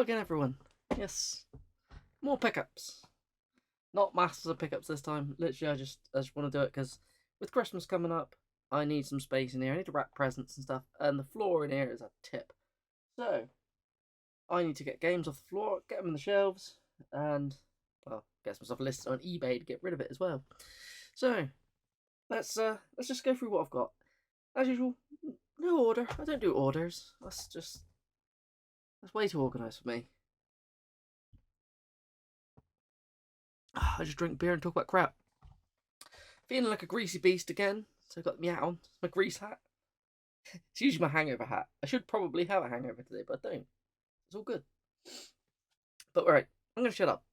Hello again, everyone. Yes, more pickups. Not masses of pickups this time. Literally, I just want to do it because with Christmas coming up, I need some space in here. I need to wrap presents and stuff, and the floor in here is a tip. So I need to get games off the floor, get them in the shelves, and well, get some stuff listed on eBay to get rid of it as well. So let's just go through what I've got. As usual, no order. I don't do orders. That's way too organised for me. I just drink beer and talk about crap. Feeling like a greasy beast again, so I've got my hat on. It's my grease hat. It's usually my hangover hat. I should probably have a hangover today, but I don't. It's all good. But alright, I'm going to shut up.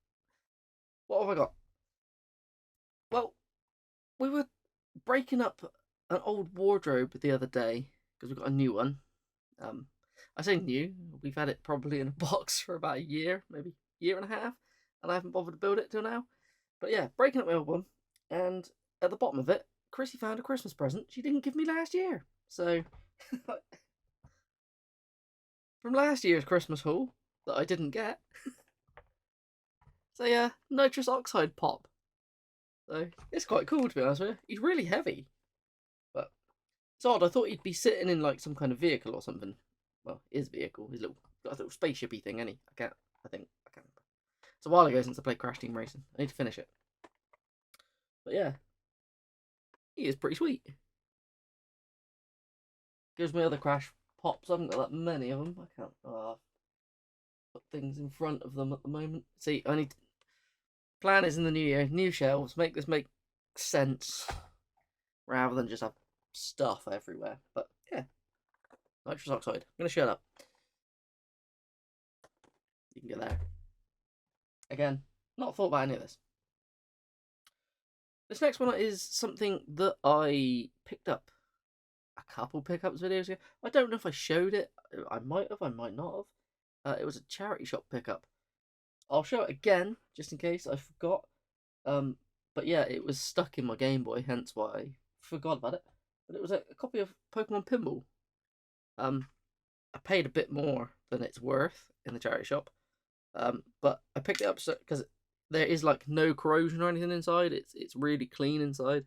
What have I got? Well, we were breaking up an old wardrobe the other day because we've got a new one. I say new, we've had it probably in a box for about a year, maybe year and a half, and I haven't bothered to build it till now. But yeah, breaking up my old one, and at the bottom of it, Chrissy found a Christmas present she didn't give me last year. So, from last year's Christmas haul that I didn't get, it's a nitrous oxide pop. So, it's quite cool to be honest with you. He's really heavy. But, it's odd, I thought he'd be sitting in like some kind of vehicle or something. Well, his vehicle, his got a little spaceshipy thing, any. I can't remember. It's a while ago since I played Crash Team Racing. I need to finish it. But yeah, he is pretty sweet. Gives me other Crash pops. I haven't got that many of them. I can't put things in front of them at the moment. See, I need to... Plan is in the new year, new shelves. Make this make sense rather than just have stuff everywhere. But yeah, nitrous oxide. I'm gonna shut up. You can get there. Again, not thought about any of this. This next one is something that I picked up a couple pickups videos ago. I don't know if I showed it. I might have, I might not have. It was a charity shop pickup. I'll show it again, just in case I forgot. But yeah, it was stuck in my Game Boy, hence why I forgot about it. But it was a copy of Pokemon Pinball. I paid a bit more than it's worth in the charity shop. But I picked it up because there is like no corrosion or anything inside. It's really clean inside.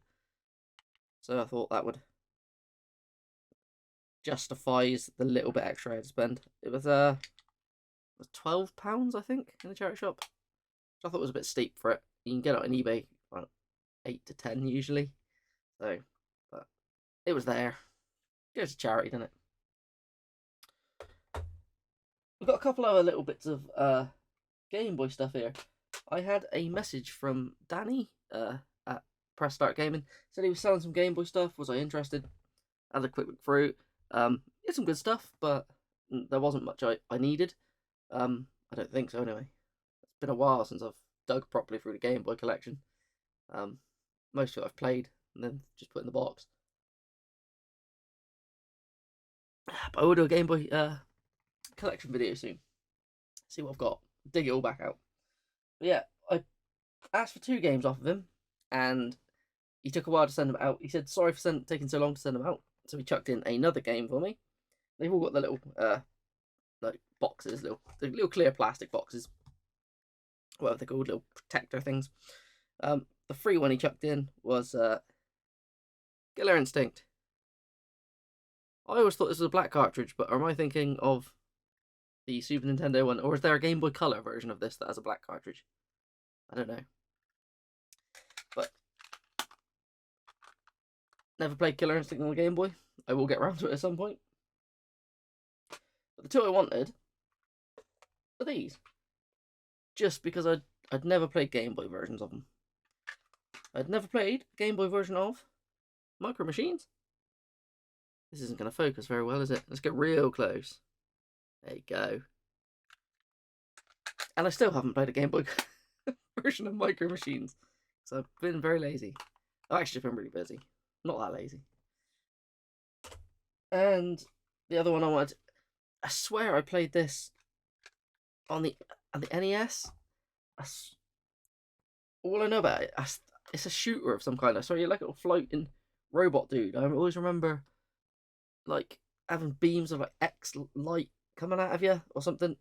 So I thought that would justifies the little bit extra I had to spend. It was £12, I think, in the charity shop. Which I thought was a bit steep for it. You can get it on eBay about 8 to 10 usually. So, but it was there. Goes to charity, doesn't it? We've got a couple other little bits of Game Boy stuff here. I had a message from Danny at Press Start Gaming. Said he was selling some Game Boy stuff. Was I interested? Had a quick look through. It's some good stuff, but there wasn't much I needed. I don't think so anyway. It's been a while since I've dug properly through the Game Boy collection. Most of it I've played and then just put in the box. But I will do a Game Boy collection video soon. See what I've got. Dig it all back out. But yeah, I asked for 2 games off of him, and he took a while to send them out. He said sorry for taking so long to send them out, so he chucked in another game for me. They've all got the little like boxes, the little clear plastic boxes, whatever they're called, little protector things. The free one he chucked in was Killer Instinct. I always thought this was a black cartridge, but am I thinking of the Super Nintendo one, or is there a Game Boy Color version of this that has a black cartridge? I don't know. But never played Killer Instinct on the Game Boy. I will get around to it at some point. But the 2 I wanted are these. Just because I'd never played Game Boy versions of them. I'd never played a Game Boy version of Micro Machines. This isn't going to focus very well, is it? Let's get real close. There you go. And I still haven't played a Game Boy version of Micro Machines. So I've been very lazy. I've actually been really busy. Not that lazy. And the other one I wanted... I swear I played this on the NES. All I know about it, it's a shooter of some kind. I saw you like a little floating robot dude. I always remember like having beams of like X light coming out of you or something.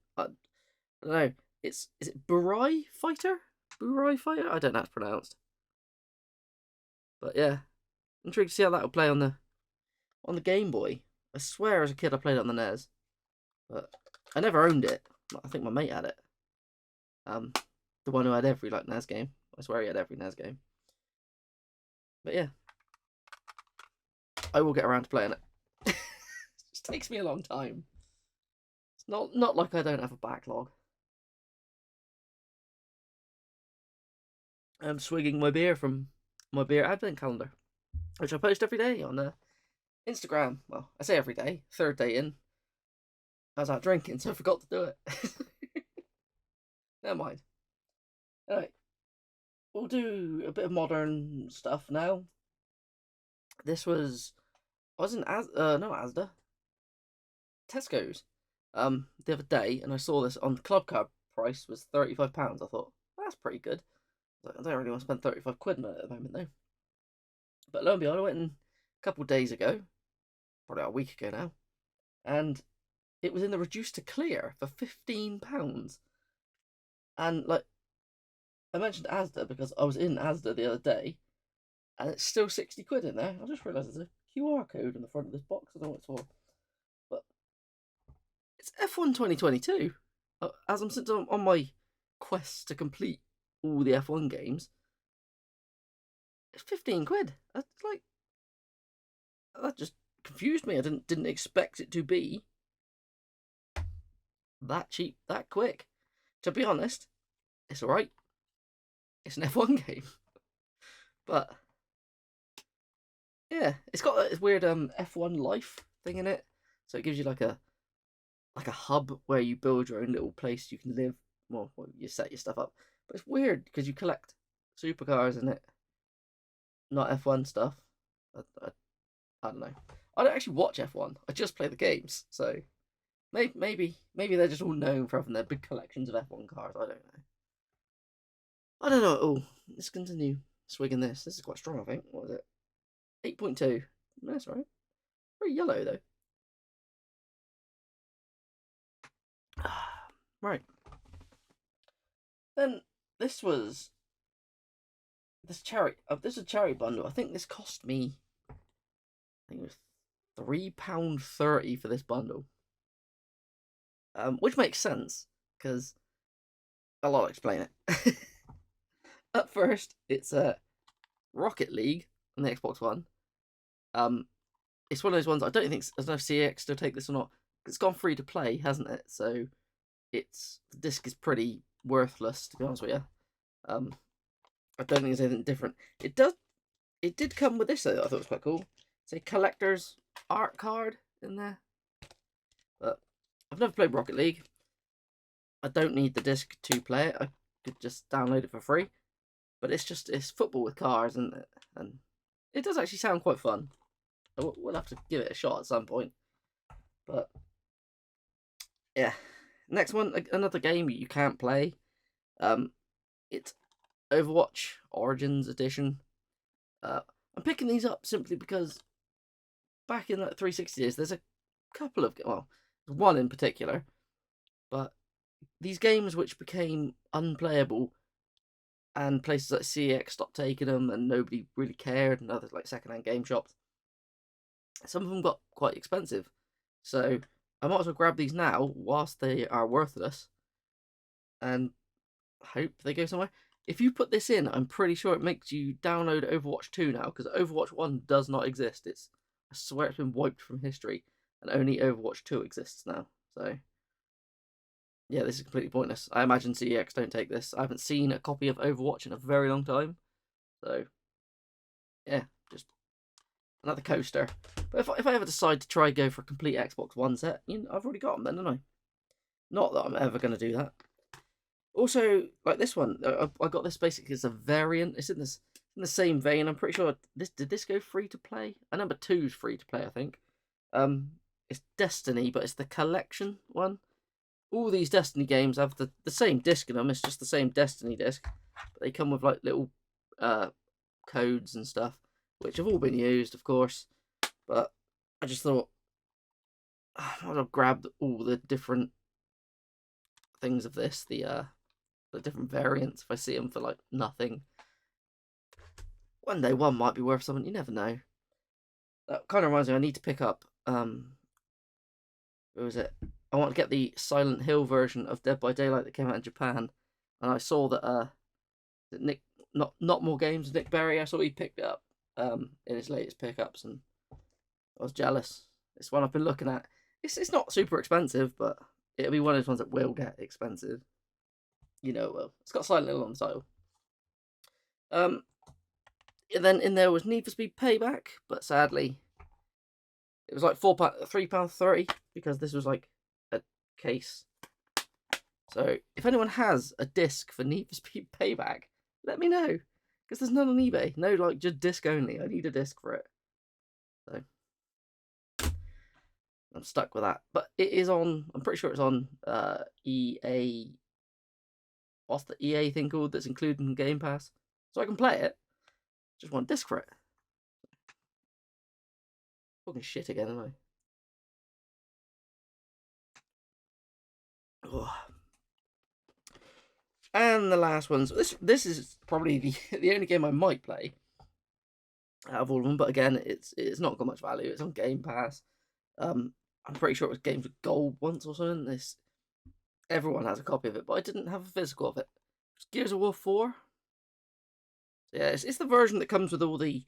I don't know. Is it Burai Fighter? Burai Fighter? I don't know how it's pronounced. But yeah, intrigued to see how that will play on the Game Boy. I swear as a kid I played it on the NES, but I never owned it. I think my mate had it. The one who had every like NES game. I swear he had every NES game. But yeah, I will get around to playing it. It just takes me a long time. It's not like I don't have a backlog. I'm swigging my beer from my beer advent calendar, which I post every day on Instagram. Well, I say every day. Third day in, I was out drinking, so I forgot to do it. Never mind. Alright, we'll do a bit of modern stuff now. This was I was in Asda, Tesco's, the other day, and I saw this on the club card price was £35. I thought that's pretty good. I don't really want to spend 35 quid on it at the moment though. But lo and behold, I went in a couple of days ago, probably a week ago now, and it was in the reduced to clear for £15. And like I mentioned Asda because I was in Asda the other day, and it's still 60 quid in there. I just realised there's a QR code on the front of this box. I don't know what it's for, but it's F1 2022. As I'm sitting on my quest to complete all the F1 games, it's 15 quid. That's like that just confused me. I didn't expect it to be that cheap that quick. To be honest, it's alright. It's an F1 game, but yeah, it's got this weird F1 life thing in it. So it gives you like a hub where you build your own little place you can live. Well, you set your stuff up, but it's weird because you collect supercars in it, not F1 stuff. I don't know. I don't actually watch F1. I just play the games. So maybe they're just all known for having their big collections of F1 cars. I don't know. I don't know at all. Let's continue swigging this. This is quite strong, I think. What is it? 8.2. That's right. Very yellow though. Right. Then this was this cherry. This is a cherry bundle. I think this cost me. I think it was £3.30 for this bundle. Which makes sense because I'll explain it. At first, it's a Rocket League on the Xbox One. It's one of those ones I don't think there's no CX to take this or not. It's gone free to play, hasn't it? So the disc is pretty worthless, to be honest with you. I don't think there's anything different. It did come with this though. I thought it was quite cool. It's a collector's art card in there. But I've never played Rocket League. I don't need the disc to play it. I could just download it for free. But it's football with cars, and it does actually sound quite fun. We'll have to give it a shot at some point. But yeah, next one, another game you can't play. It's Overwatch Origins Edition. I'm picking these up simply because back in like 360 days, there's a couple of one in particular, but these games which became unplayable, and places like CX stopped taking them, and nobody really cared, and others like secondhand game shops. Some of them got quite expensive, so I might as well grab these now whilst they are worthless, and hope they go somewhere. If you put this in, I'm pretty sure it makes you download Overwatch 2 now, because Overwatch 1 does not exist. I swear it's been wiped from history, and only Overwatch 2 exists now. So yeah, this is completely pointless. I imagine CEX don't take this. I haven't seen a copy of Overwatch in a very long time. So yeah, just another coaster. But if I ever decide to try go for a complete Xbox One set, I've already got them then, don't I? Not that I'm ever going to do that. Also, like this one, I got this basically as a variant. It's in the same vein. I'm pretty sure did this go free to play? Number 2's free to play, I think. It's Destiny, but it's the collection one. All these Destiny games have the same disc in them. It's just the same Destiny disc, but they come with like little codes and stuff, which have all been used, of course. But I just thought I'd have grabbed all the different things of this, the different variants. If I see them for like nothing, one day one might be worth something. You never know. That kind of reminds me, I need to pick up what was it? I want to get the Silent Hill version of Dead by Daylight that came out in Japan, and I saw that Nick, not more games. Nick Berry, I saw he picked it up in his latest pickups, and I was jealous. It's one I've been looking at. It's not super expensive, but it'll be one of those ones that will get expensive. You know, it will. It's got Silent Hill on the title. And then in there was Need for Speed Payback, but sadly, it was like £3.30 because this was like a case. So if anyone has a disc for Need for Speed Payback, let me know, because there's none on eBay. No, like just disc only. I need a disc for it. So I'm stuck with that. But it is on. I'm pretty sure it's on EA. What's the EA thing called that's included in Game Pass? So I can play it. Just want a disc for it. Talking shit again, am I? Oh. And the last ones. This is probably the only game I might play out of all of them. But again, it's not got much value. It's on Game Pass. I'm pretty sure it was Games with Gold once or something. Everyone has a copy of it, but I didn't have a physical of it. It's Gears of War 4. Yeah, it's the version that comes with all the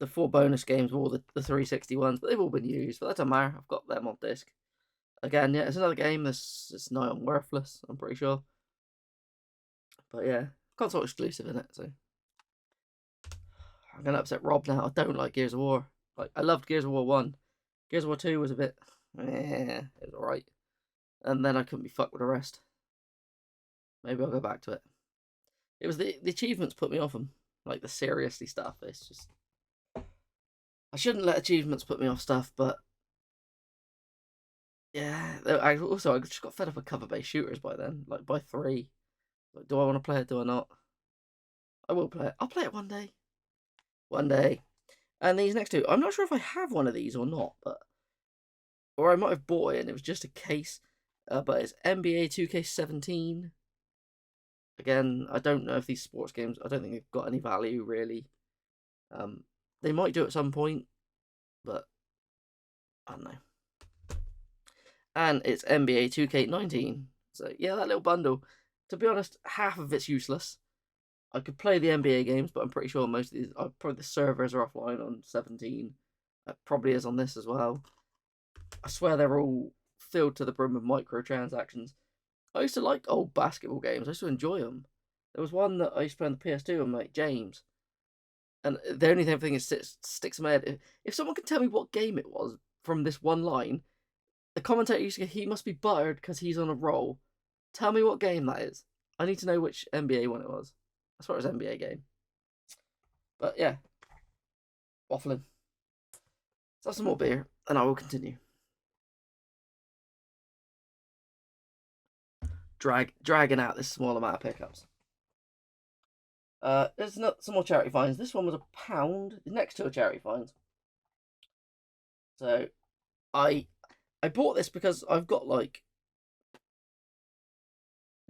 4 bonus games, all the 360 ones, but they've all been used. But that doesn't matter. I've got them on disc. Again, yeah, it's another game that's nigh on worthless, I'm pretty sure. But yeah, console exclusive in it, so I'm gonna upset Rob now. I don't like Gears of War. Like, I loved Gears of War 1. Gears of War 2 was a bit, it was alright. And then I couldn't be fucked with the rest. Maybe I'll go back to it. It was the achievements put me off them. Like the seriously stuff. It's just, I shouldn't let achievements put me off stuff, but yeah. I just got fed up with cover-based shooters by then. Like by 3. Like, do I want to play it? Do I not? I will play it. I'll play it one day. One day. And these next two, I'm not sure if I have one of these or not, or I might have bought it and it was just a case. But it's NBA 2K17. Again, I don't know if these sports games, I don't think they've got any value, really. They might do at some point, but I don't know. And it's NBA 2K19. So, yeah, that little bundle. To be honest, half of it's useless. I could play the NBA games, but I'm pretty sure most of these, probably the servers are offline on 17. That probably is on this as well. I swear they're all filled to the brim with microtransactions. I used to like old basketball games. I used to enjoy them. There was one that I used to play on the PS2 on like James. And the only thing is sticks in my head. If someone can tell me what game it was from this one line, the commentator used to go, he must be buttered because he's on a roll. Tell me what game that is. I need to know which NBA one it was. I swear it was NBA game. But yeah. Waffling. Let's have some more beer and I will continue. Dragging out this small amount of pickups. There's some more charity finds. This one was £1. The next two are charity finds. So I bought this because I've got like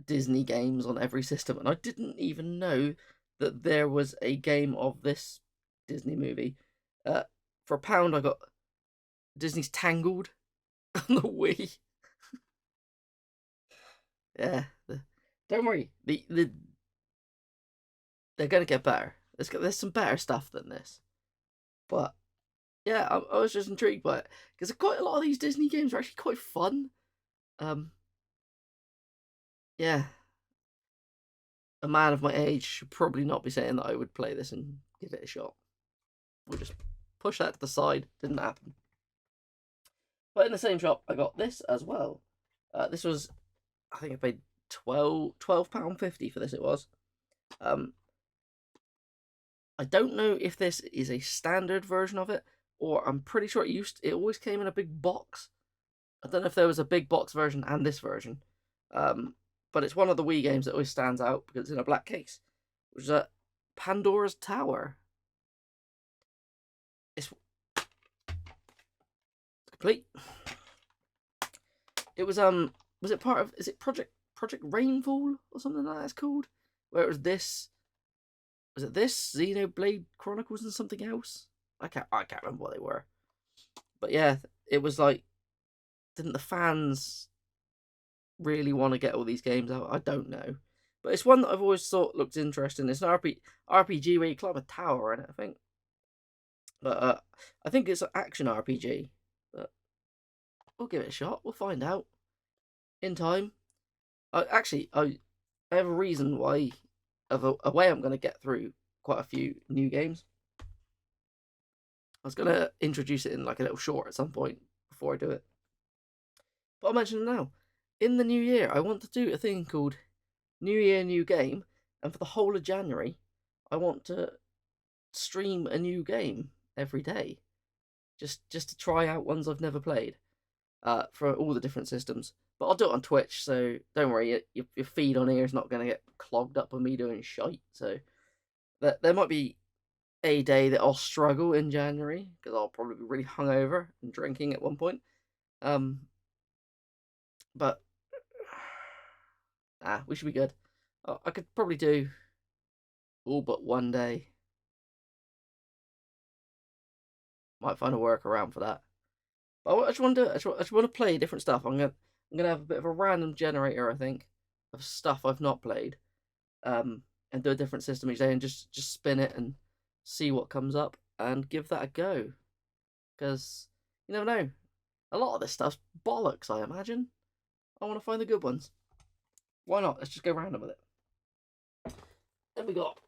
Disney games on every system, and I didn't even know that there was a game of this Disney movie. For £1, I got Disney's Tangled on the Wii. Yeah, don't worry. They're gonna get better. There's some better stuff than this, but yeah, I was just intrigued by it because quite a lot of these Disney games are actually quite fun. Yeah, a man of my age should probably not be saying that I would play this and give it a shot. We'll just push that to the side. Didn't happen. But in the same shop, I got this as well. This was, I think I paid £12.50 for this. It was. I don't know if this is a standard version of it, or I'm pretty sure it always came in a big box. I don't know if there was a big box version and this version. But it's one of the Wii games that always stands out because it's in a black case, which is Pandora's Tower. It's complete. It was it part of, is it Project Project Rainfall or something like that's called, where it was this. Was it this Xenoblade Chronicles and something else? I can't remember what they were, but yeah, it was like, didn't the fans really want to get all these games out? I don't know, but it's one that I've always thought looked interesting. It's an RPG where you climb a tower in it, I think, but I think it's an action RPG. But we'll give it a shot. We'll find out in time. I have a reason why, of a way I'm going to get through quite a few new games. I was going to introduce it in like a little short at some point before I do it, but I'll mention it now. In the new year, I want to do a thing called New Year, New Game, and for the whole of January, I want to stream a new game every day, just to try out ones I've never played, for all the different systems. But I'll do it on Twitch, so don't worry, your feed on here is not going to get clogged up with me doing shite. So there might be a day that I'll struggle in January because I'll probably be really hungover and drinking at one point. But we should be good. I could probably do all but one day. Might find a workaround for that. But I just want to do. I just want to play different stuff. I'm gonna have a bit of a random generator, I think, of stuff I've not played, and do a different system each day, and just spin it and see what comes up, and give that a go. Because you never know. A lot of this stuff's bollocks, I imagine. I want to find the good ones. Why not? Let's just go random with it. Then we got.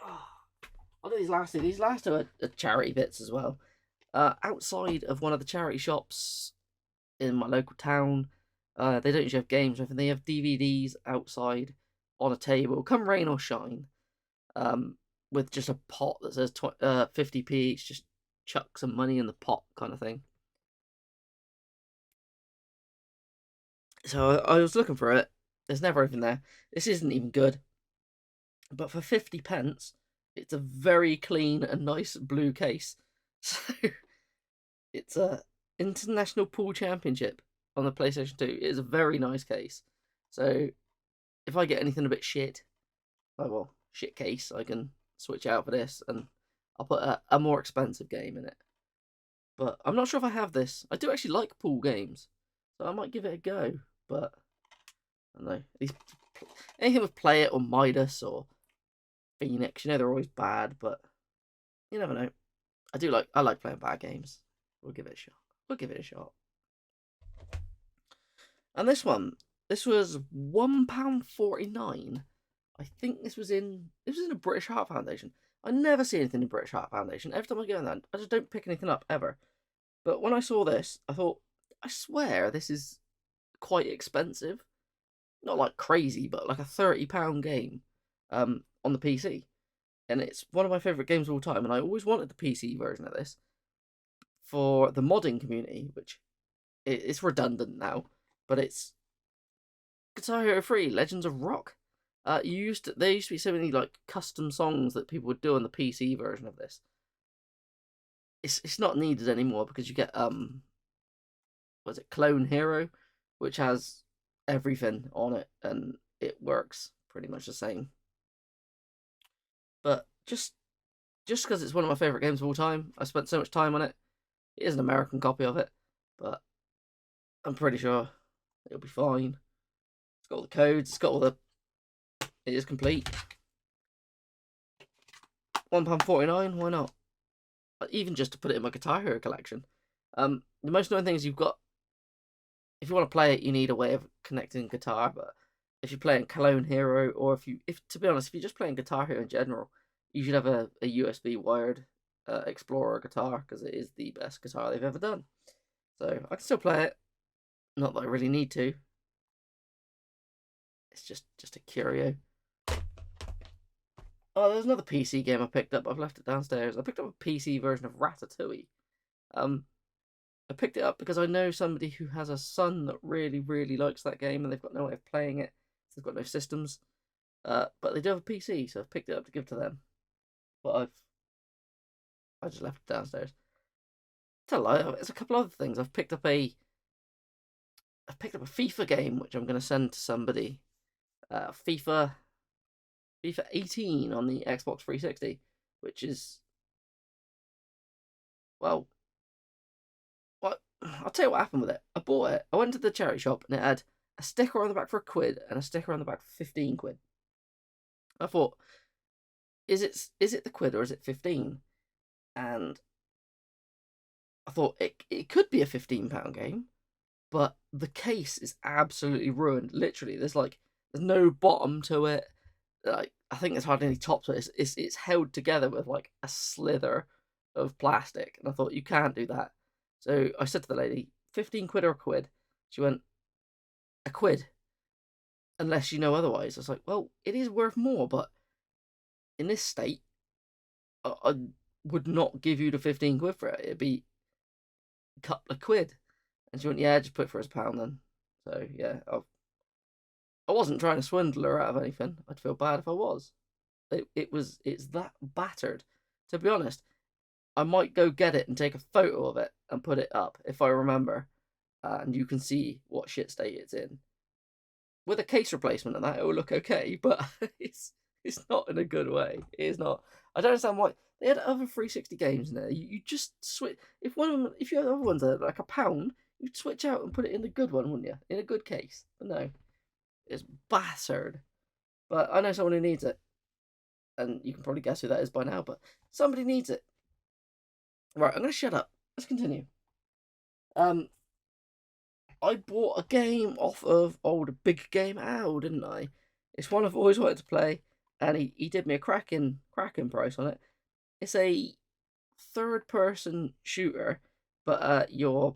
I'll do these last two. These last two are charity bits as well. Outside of one of the charity shops in my local town, they don't usually have games or anything. They have DVDs outside on a table, come rain or shine, with just a pot that says 50p each. Just chuck some money in the pot, kind of thing. So I was looking for it. There's never anything there. This isn't even good. But for 50 pence, it's a very clean and nice blue case. So it's a International Pool Championship on the PlayStation 2. It is a very nice case. So if I get anything a bit shit, shit case, I can switch out for this, and I'll put a more expensive game in it. But I'm not sure if I have this. I do actually like pool games, so I might give it a go. But I don't know. Anything with Play It or Midas or Phoenix, they're always bad, but you never know. I like playing bad games. We'll give it a shot. And this was £1.49. I think this was in a British Heart Foundation. I never see anything in British Heart Foundation. Every time I go in there, I just don't pick anything up ever. But when I saw this, I thought, I swear this is quite expensive. Not like crazy, but like a £30 game on the PC. And it's one of my favourite games of all time, and I always wanted the PC version of this for the modding community, which it's redundant now, but it's Guitar Hero 3 Legends of Rock. There used to be so many like custom songs that people would do on the PC version of this. It's not needed anymore because you get was it Clone Hero, which has everything on it, and it works pretty much the same. But just because it's one of my favourite games of all time, I spent so much time on it. It is an American copy of it, but I'm pretty sure it'll be fine. It's got all the codes, it is complete. £1.49, why not? Even just to put it in my Guitar Hero collection. The most annoying thing is if you want to play it, you need a way of connecting guitar, but if you're playing Clone Hero, or if to be honest, if you're just playing Guitar Hero in general, you should have a USB wired Explorer guitar, because it is the best guitar they've ever done. So I can still play it. Not that I really need to. It's just a curio. Oh, there's another PC game I picked up. I've left it downstairs. I picked up a PC version of Ratatouille. I picked it up because I know somebody who has a son that really, really likes that game, and they've got no way of playing it. They've got no systems. But they do have a PC, so I've picked it up to give to them. But I just left it downstairs. It's a lie. It's a couple other things. I've picked up a I picked up a FIFA game, which I'm going to send to somebody. FIFA 18 on the Xbox 360, which is, well, I'll tell you what happened with it. I bought it. I went to the charity shop and it had a sticker on the back for £1 and a sticker on the back for £15. I thought, is it the quid or is it 15? And I thought it could be a £15 game, but the case is absolutely ruined. Literally, there's no bottom to it. Like, I think there's hardly any top to it. It's held together with like a slither of plastic, and I thought, you can't do that. So I said to the lady, £15 or £1? She went, £1, unless you know otherwise. I was like, well, it is worth more, but in this state, I would not give you the £15 for it. It'd be a couple of quid. And she went, yeah, just put it for us £1 then. So yeah, I wasn't trying to swindle her out of anything. I'd feel bad if I was. It's that battered. To be honest, I might go get it and take a photo of it and put it up if I remember, and you can see what shit state it's in. With a case replacement and that, it will look okay, but it's not in a good way. It is not. I don't understand why they had other 360 games in there. You just switch. If one of them, if you had other ones that are like £1, you'd switch out and put it in the good one, wouldn't you? In a good case. But no, it's battered. But I know someone who needs it, and you can probably guess who that is by now. But somebody needs it. Right, I'm gonna shut up. Let's continue. I bought a game off of old Big Game Owl, didn't I? It's one I've always wanted to play, and he did me a cracking price on it. It's a third-person shooter, but your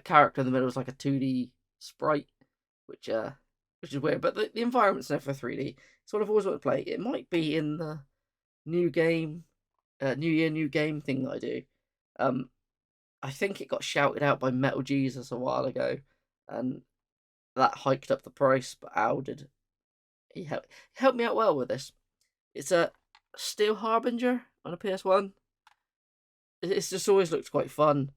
character in the middle is like a 2D sprite, which is weird. But the environment's never 3D. It's what I've always wanted to play. It might be in the new game, New Year, New Game thing that I do. I think it got shouted out by Metal Jesus a while ago, and that hiked up the price. But Owl did. He helped me out well with this. It's a Steel Harbinger on a PS1. It's just always looked quite fun.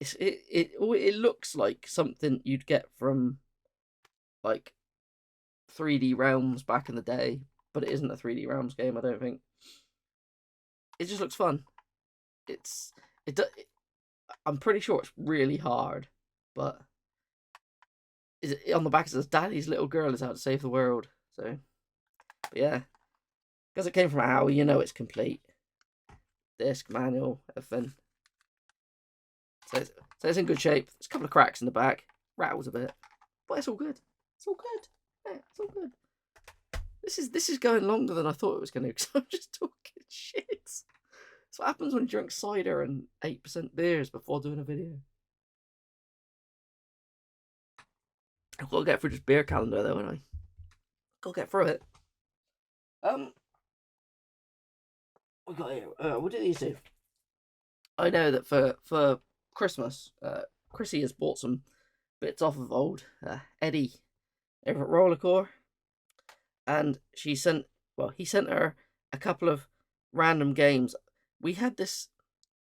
It looks like something you'd get from like 3D Realms back in the day, but it isn't a 3D Realms game, I don't think. It just looks fun. I'm pretty sure it's really hard, but on the back it says Daddy's little girl is out to save the world. So, but yeah, because it came from Owl, you know it's complete. Disc, manual, everything. So it's in good shape. There's a couple of cracks in the back, rattles a bit, but it's all good. It's all good. Yeah, it's all good. This is going longer than I thought it was going to, because I'm just talking shit. That's what happens when you drink cider and 8% beers before doing a video. I've got to get through this beer calendar though, haven't I? Got to get through it. We got here. What do these do? I know that for Christmas, Chrissy has bought some bits off of old Eddie over at RollerxCore, and he sent her a couple of random games. We had this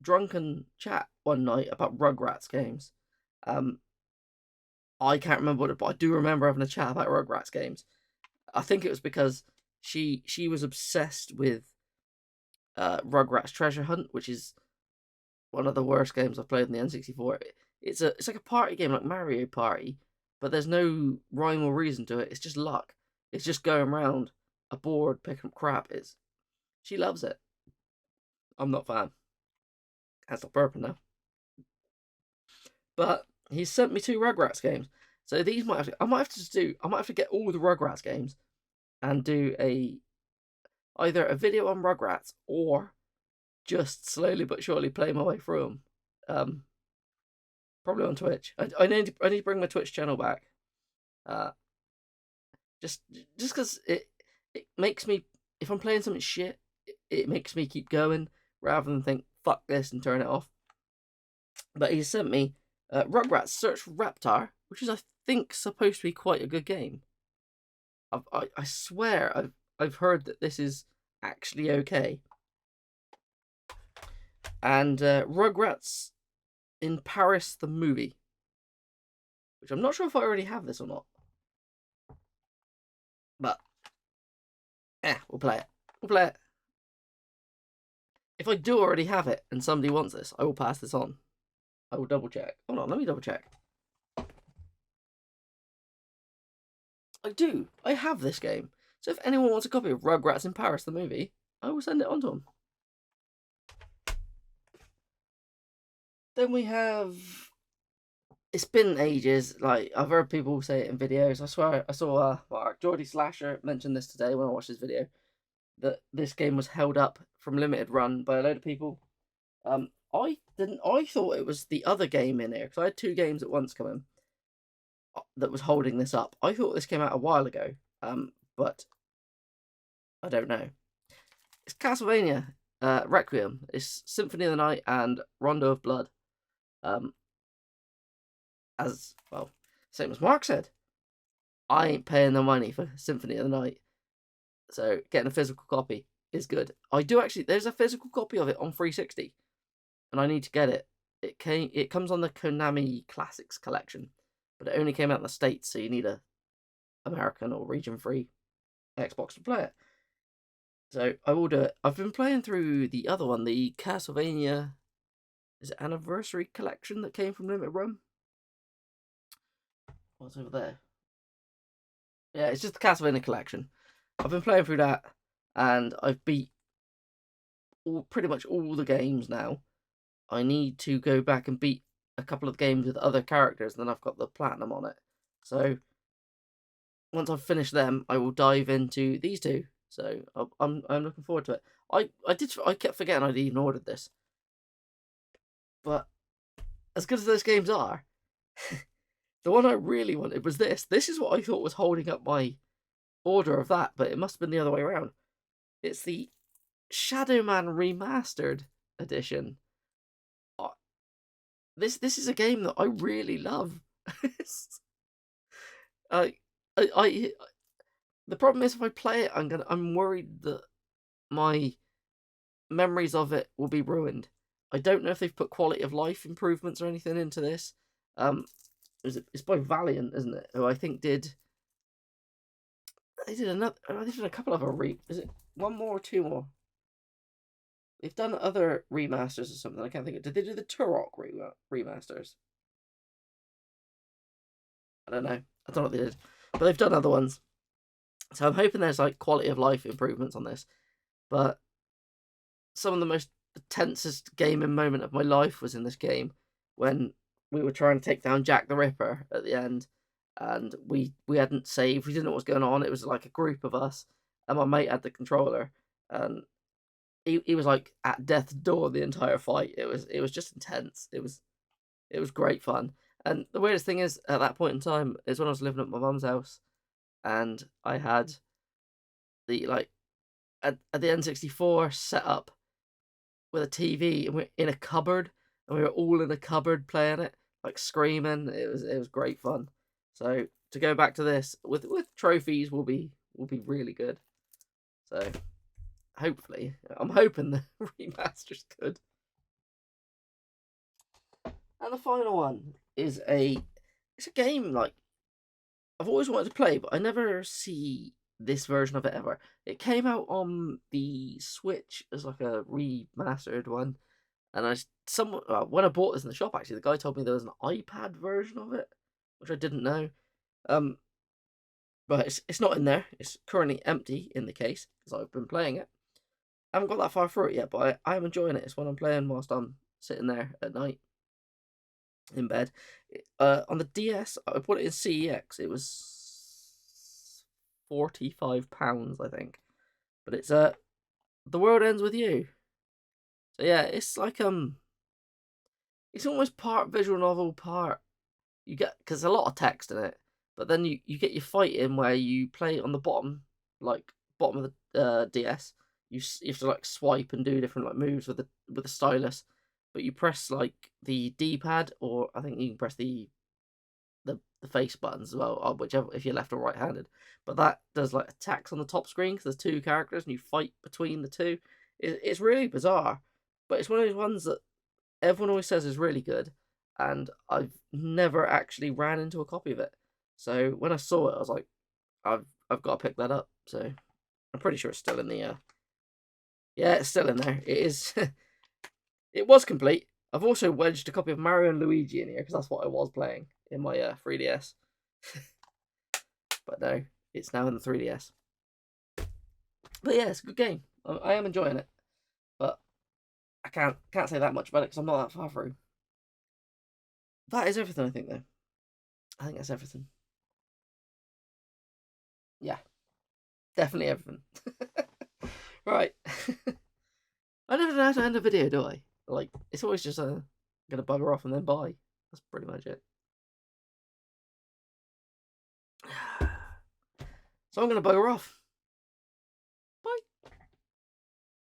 drunken chat one night about Rugrats games. I can't remember what it, but I do remember having a chat about Rugrats games. I think it was because she was obsessed with Rugrats Treasure Hunt, which is one of the worst games I've played in the N64. It's like a party game, like Mario Party, but there's no rhyme or reason to it. It's just luck. It's just going around a board picking up crap. She loves it. I'm not a fan. Can't stop burping now. But he sent me 2 Rugrats games. So these I might have to get all the Rugrats games and do either a video on Rugrats or just slowly but surely play my way through them. Probably on Twitch. I need to bring my Twitch channel back. Just because it makes me, if I'm playing something shit, it makes me keep going rather than think fuck this and turn it off. But he sent me Rugrats Search for Raptor, which is I think supposed to be quite a good game. I swear I've heard that this is actually okay. And Rugrats in Paris the movie, which I'm not sure if I already have this or not. But we'll play it. We'll play it. If I do already have it and somebody wants this, I will pass this on. I will double check. Hold on, let me double check. I do. I have this game. So if anyone wants a copy of Rugrats in Paris, the movie, I will send it on to them. Then we have... It's been ages. Like, I've heard people say it in videos. I swear, I saw Geordie Slasher mention this today when I watched his video. That this game was held up from limited run by a load of people. I thought it was the other game in here, because I had 2 games at once coming that was holding this up. I thought this came out a while ago, but I don't know. It's Castlevania Requiem. It's Symphony of the Night and Rondo of Blood. As well, same as Mark said, I ain't paying the money for Symphony of the Night, so getting a physical copy is good. I do actually. There's a physical copy of it on 360, and I need to get it. It comes on the Konami Classics collection, but it only came out in the States, so you need a American or region free Xbox to play it. So I will do it. I've been playing through the other one, the Castlevania. Is it Anniversary Collection that came from Limited Run? What's over there? Yeah, it's just the Castlevania Collection. I've been playing through that, and I've beat pretty much all the games now. I need to go back and beat a couple of games with other characters, and then I've got the platinum on it. So once I've finished them, I will dive into these 2. So I'm looking forward to it. I kept forgetting I'd even ordered this, but as good as those games are. The one I really wanted was this. This is what I thought was holding up my order of that, but it must have been the other way around. It's the Shadow Man Remastered Edition. This is a game that I really love. The problem is if I play it, I'm worried that my memories of it will be ruined. I don't know if they've put quality of life improvements or anything into this. It's by Valiant, isn't it? Who I think did. They did a couple of is it 1 more or 2 more? They've done other remasters or something. I can't think of. Did they do the Turok remasters? I don't know. I don't know what they did, but they've done other ones. So I'm hoping there's like quality of life improvements on this. But some of the most tensest gaming moment of my life was in this game when we were trying to take down Jack the Ripper at the end, and we hadn't saved. We didn't know what was going on. It was like a group of us, and my mate had the controller, and he was like at death's door the entire fight. It was just intense. It was great fun. And the weirdest thing is, at that point in time, is when I was living at my mum's house, and I had the at the N64 set up with a TV, and we're in a cupboard, and we were all in a cupboard playing it, like screaming. It was great fun. So to go back to this with trophies will be really good. So hopefully, I'm hoping the remaster's good. And the final one is it's a game like I've always wanted to play, but I never see this version of it ever. It came out on the Switch as like a remastered one, and when I bought this in the shop, actually, the guy told me there was an iPad version of it, which I didn't know. But it's not in there. It's currently empty in the case because I've been playing it. I haven't got that far through it yet, but I am enjoying it. It's one I'm playing whilst I'm sitting there at night in bed. On the DS, I put it in CEX. It was £45, I think. But it's The World Ends With You. So yeah, it's like it's almost part visual novel, part you get, because there's a lot of text in it. But then you get your fight in where you play on the bottom of the DS. You have to like swipe and do different like moves with the stylus, but you press like the D-pad, or I think you can press the face buttons as well, or whichever, if you're left or right handed. But that does like attacks on the top screen because there's 2 characters and you fight between the 2. It's really bizarre, but it's one of those ones that everyone always says is really good. and I've never actually ran into a copy of it. So when I saw it, I was like, I've got to pick that up. So I'm pretty sure it's still in the yeah, it's still in there. It is. It was complete. I've also wedged a copy of Mario and Luigi in here because that's what I was playing in my 3DS. But no, it's now in the 3DS. But yeah, it's a good game. I am enjoying it, but I can't say that much about it because I'm not that far through. That is everything, I think, though. I think that's everything. Yeah, definitely everything. Right. I never know how to end a video, do I? Like, it's always just gonna bugger off and then bye. That's pretty much it. So I'm gonna bugger off.